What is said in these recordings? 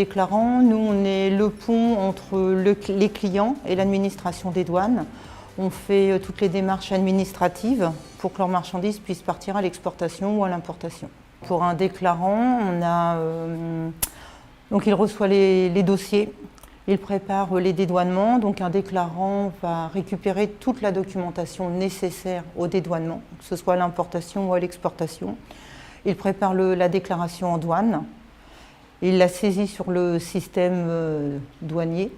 déclarant, nous on est le pont entre les clients et l'administration des douanes. On fait toutes les démarches administratives pour que leurs marchandises puissent partir à l'exportation ou à l'importation. Pour un déclarant, donc il reçoit les dossiers, il prépare les dédouanements. Donc un déclarant va récupérer toute la documentation nécessaire au dédouanement, que ce soit à l'importation ou à l'exportation. Il prépare la déclaration en douane, il la saisit sur le système douanier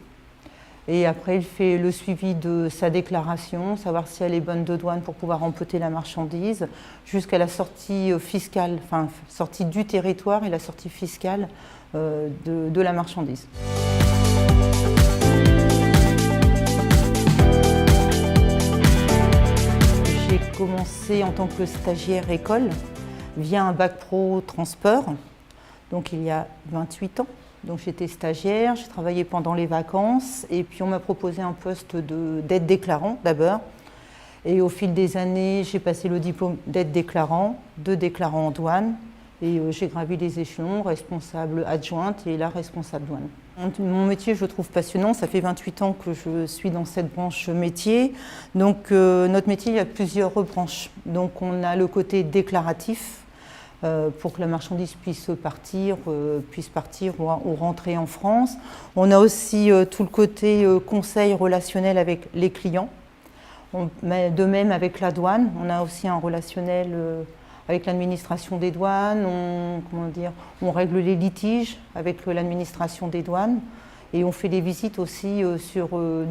et après il fait le suivi de sa déclaration, savoir si elle est bonne de douane pour pouvoir emporter la marchandise, jusqu'à la sortie fiscale, enfin sortie du territoire et la sortie fiscale de la marchandise. J'ai commencé en tant que stagiaire école via un bac pro transport, donc il y a 28 ans. Donc j'étais stagiaire, j'ai travaillé pendant les vacances et puis on m'a proposé un poste d'aide déclarant d'abord. Et au fil des années, j'ai passé le diplôme d'aide déclarant, de déclarant en douane et j'ai gravi les échelons, responsable adjointe et là responsable douane. Mon métier, je le trouve passionnant, ça fait 28 ans que je suis dans cette branche métier. Donc notre métier, il y a plusieurs branches. Donc on a le côté déclaratif, pour que la marchandise puisse partir ou rentrer en France. On a aussi tout le côté conseil relationnel avec les clients. De même avec la douane, on a aussi un relationnel avec l'administration des douanes. On règle les litiges avec l'administration des douanes et on fait des visites aussi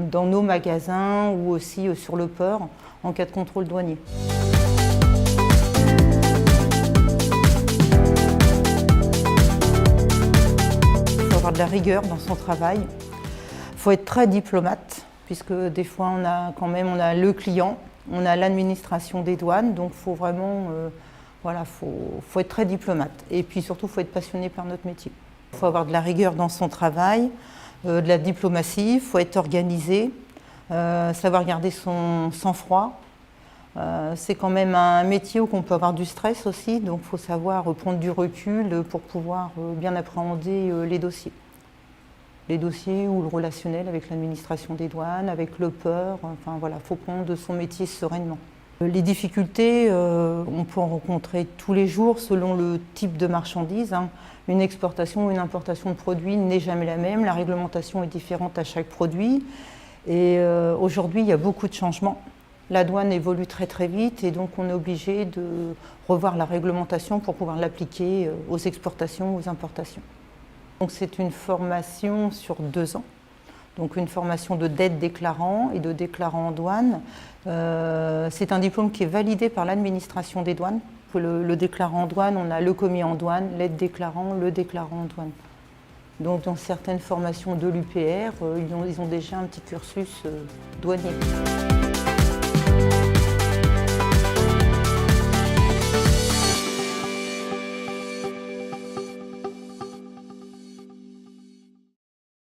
dans nos magasins ou aussi sur le port en cas de contrôle douanier. De la rigueur dans son travail. Il faut être très diplomate, puisque des fois on a le client, on a l'administration des douanes, donc il faut vraiment faut être très diplomate. Et puis surtout, il faut être passionné par notre métier. Il faut avoir de la rigueur dans son travail, de la diplomatie, il faut être organisé, savoir garder son sang-froid. C'est quand même un métier où on peut avoir du stress aussi, donc il faut savoir prendre du recul pour pouvoir bien appréhender les dossiers. Les dossiers ou le relationnel avec l'administration des douanes, avec le port, enfin voilà, il faut prendre son métier sereinement. Les difficultés, on peut en rencontrer tous les jours selon le type de marchandise. Une exportation ou une importation de produits n'est jamais la même, la réglementation est différente à chaque produit. Et aujourd'hui, il y a beaucoup de changements. La douane évolue très très vite et donc on est obligé de revoir la réglementation pour pouvoir l'appliquer aux exportations, aux importations. Donc c'est une formation sur 2 ans, donc une formation d'aide déclarant et de déclarant en douane. C'est un diplôme qui est validé par l'administration des douanes. Pour le déclarant en douane, on a le commis en douane, l'aide déclarant, le déclarant en douane. Donc dans certaines formations de l'UPR, ils ont déjà un petit cursus douanier.